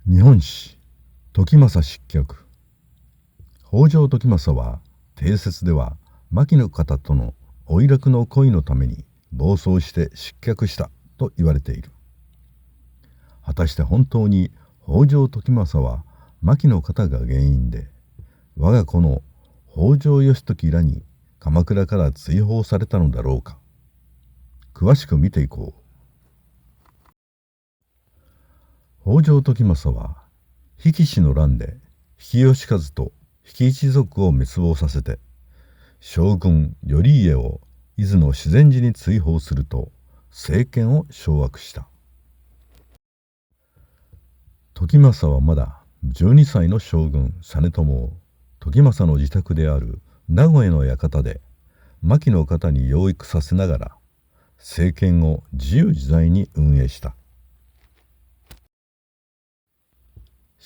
日本史時政失脚。北条時政は定説では牧の方とのおいらくの恋のために暴走して失脚したと言われている。果たして本当に北条時政は牧の方が原因で我が子の北条義時らに鎌倉から追放されたのだろうか。詳しく見ていこう。北条時政は比企氏の乱で比企能員と比企一族を滅亡させて将軍頼家を伊豆の修善寺に追放すると政権を掌握した。時政はまだ12歳の将軍実朝を時政の自宅である名古屋の館で牧の方に養育させながら政権を自由自在に運営した。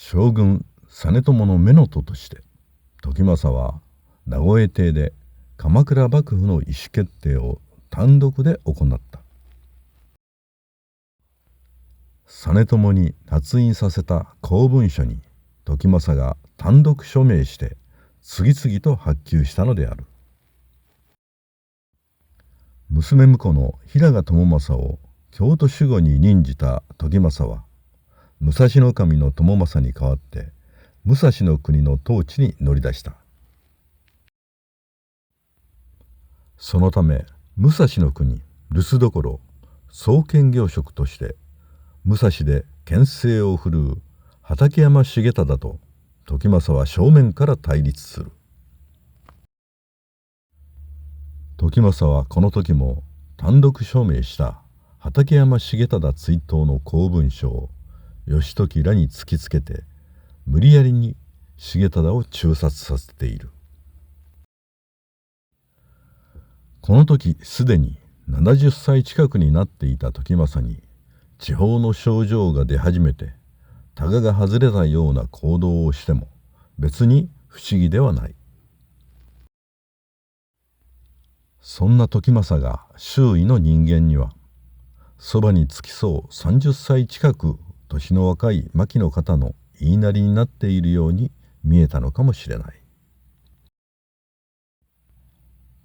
将軍実朝の乳母として時政は名古屋邸で鎌倉幕府の意思決定を単独で行った。実朝に捺印させた公文書に時政が単独署名して次々と発給したのである。娘婿の平賀朝雅を京都守護に任じた時政は武蔵守の朝雅に代わって武蔵国の統治に乗り出した。そのため武蔵国留守所総検校職として武蔵で権勢を振るう畠山重忠と時政は正面から対立する。時政はこの時も単独署名した畠山重忠追悼の公文書を義時らに突きつけて無理やりに重忠を誅殺させている。この時すでに70歳近くになっていた時政に地方の症状が出始めてタガが外れたような行動をしても別に不思議ではない。そんな時政が周囲の人間にはそばにつきそう30歳近く年の若い牧の方の言いなりになっているように見えたのかもしれない。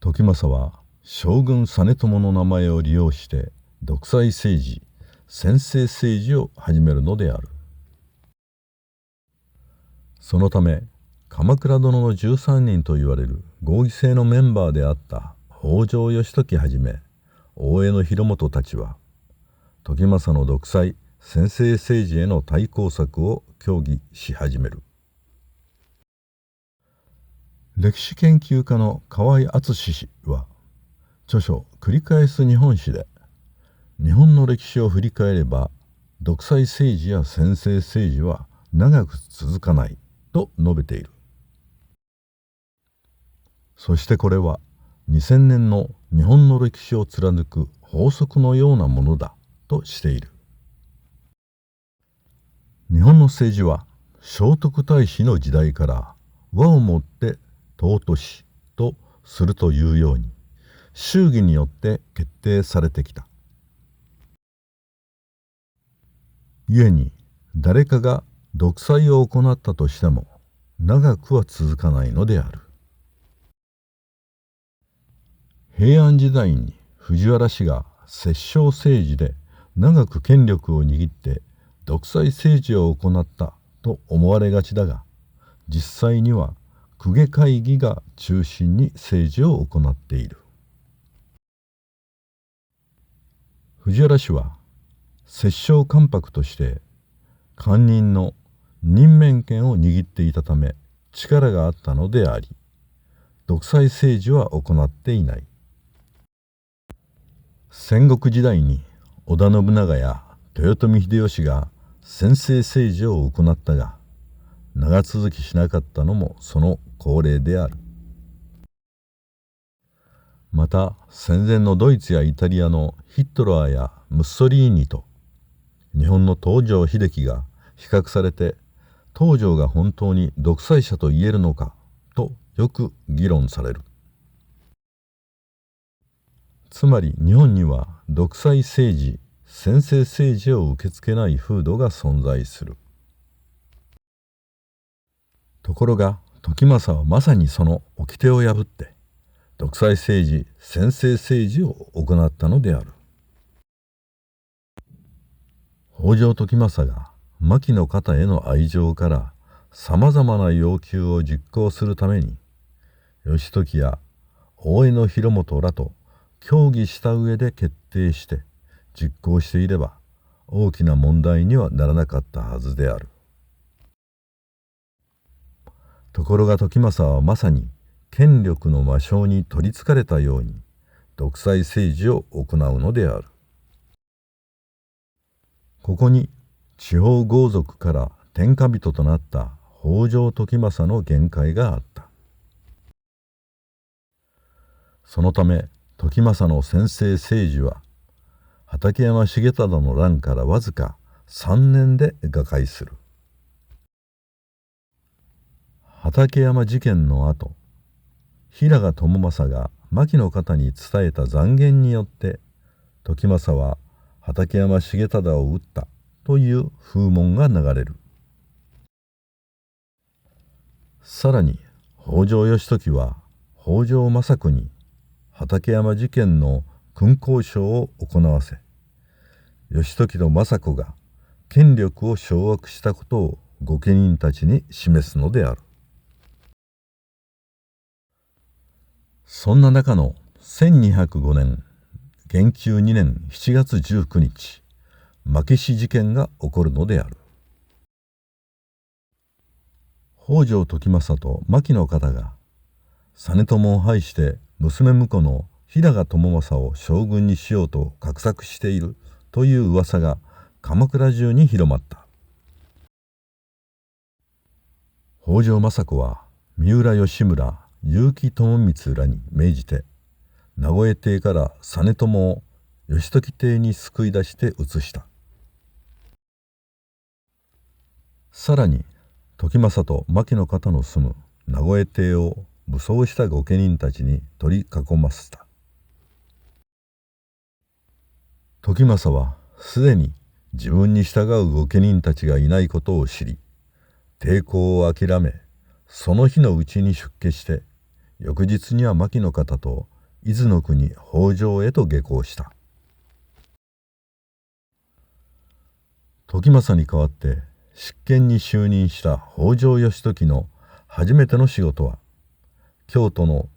時政は将軍実朝の名前を利用して独裁政治専制政治を始めるのである。そのため鎌倉殿の13人といわれる合議制のメンバーであった北条義時はじめ大江広元たちは時政の独裁専制政治への対抗策を協議し始める。歴史研究家の河合敦氏は著書「繰り返す日本史」で日本の歴史を振り返れば独裁政治や専制政治は長く続かないと述べている。そしてこれは2000年の日本の歴史を貫く法則のようなものだとしている。日本の政治は聖徳太子の時代から和をもって尊しとするというように衆議によって決定されてきた。故に誰かが独裁を行ったとしても長くは続かないのである。平安時代に藤原氏が摂政政治で長く権力を握って独裁政治を行ったと思われがちだが、実際には公家会議が中心に政治を行っている。藤原氏は摂政関白として官人の任免権を握っていたため力があったのであり、独裁政治は行っていない。戦国時代に織田信長や豊臣秀吉が専制政治を行ったが長続きしなかったのもその恒例である。また戦前のドイツやイタリアのヒトラーやムッソリーニと日本の東条英機が比較されて東条が本当に独裁者と言えるのかとよく議論される。つまり日本には独裁政治専制政治を受け付けない風土が存在する。ところが時政はまさにその掟を破って独裁政治専制政治を行ったのである。北条時政が牧の方への愛情からさまざまな要求を実行するために義時や大江広元らと協議した上で決定して実行していれば大きな問題にはならなかったはずである。ところが時政はまさに権力の魔性に取りつかれたように独裁政治を行うのである。ここに地方豪族から天下人となった北条時政の限界があった。そのため時政の専制政治は畠山重忠の乱からわずか3年で瓦解する。畠山事件の後、平賀朝雅が牧の方に伝えた讒言によって時政は畠山重忠を討ったという風聞が流れる。さらに北条義時は北条政子に畠山事件の勲功章を行わせ、義時と政子が権力を掌握したことを御家人たちに示すのである。そんな中の1205年元久2年7月19日、牧氏事件が起こるのである。北条時政と牧の方が実朝を排して娘婿の平賀朝雅を将軍にしようと画策しているという噂が鎌倉中に広まった。北条政子は三浦義村、結城朝光らに命じて名古屋邸から実朝を義時邸に救い出して移した。さらに時政と牧の方の住む名古屋邸を武装した御家人たちに取り囲ませた。時政はすでに自分に従う御家人たちがいないことを知り、抵抗を諦め、その日のうちに出家して、翌日には牧の方と伊豆の国北条へと下校した。時政に代わって執権に就任した北条義時の初めての仕事は、京都の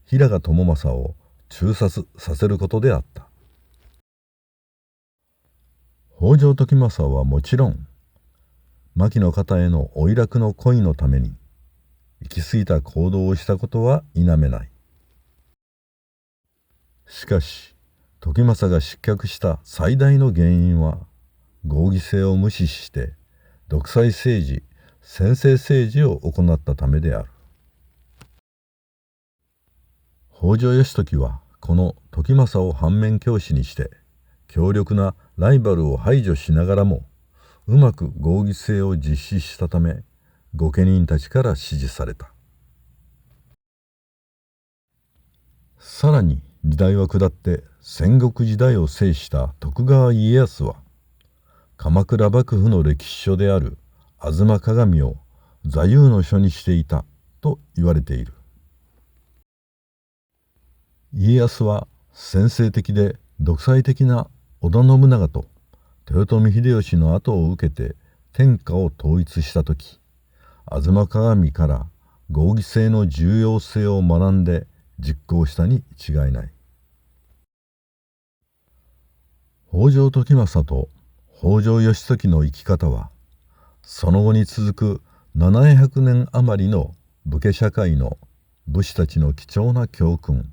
平賀朝雅を中殺させることであった。北条時政はもちろん牧の方へのお抱の恋のために行き過ぎた行動をしたことは否めない。しかし時政が失脚した最大の原因は合議制を無視して独裁政治専制政治を行ったためである。北条義時はこの時政を反面教師にして強力なライバルを排除しながらもうまく合議制を実施したため御家人たちから支持された。さらに時代は下って戦国時代を制した徳川家康は鎌倉幕府の歴史書である「吾妻鏡」を座右の書にしていたと言われている。家康は専制的で独裁的な織田信長と豊臣秀吉の後を受けて天下を統一した時、吾妻鏡から合議制の重要性を学んで実行したに違いない。北条時政と北条義時の生き方はその後に続く700年余りの武家社会の武士たちの貴重な教訓、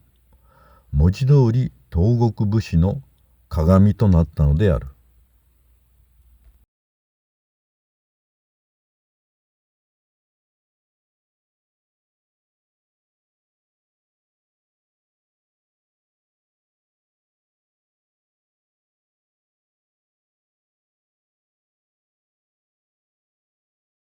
文字通り東国武士の鏡となったのである。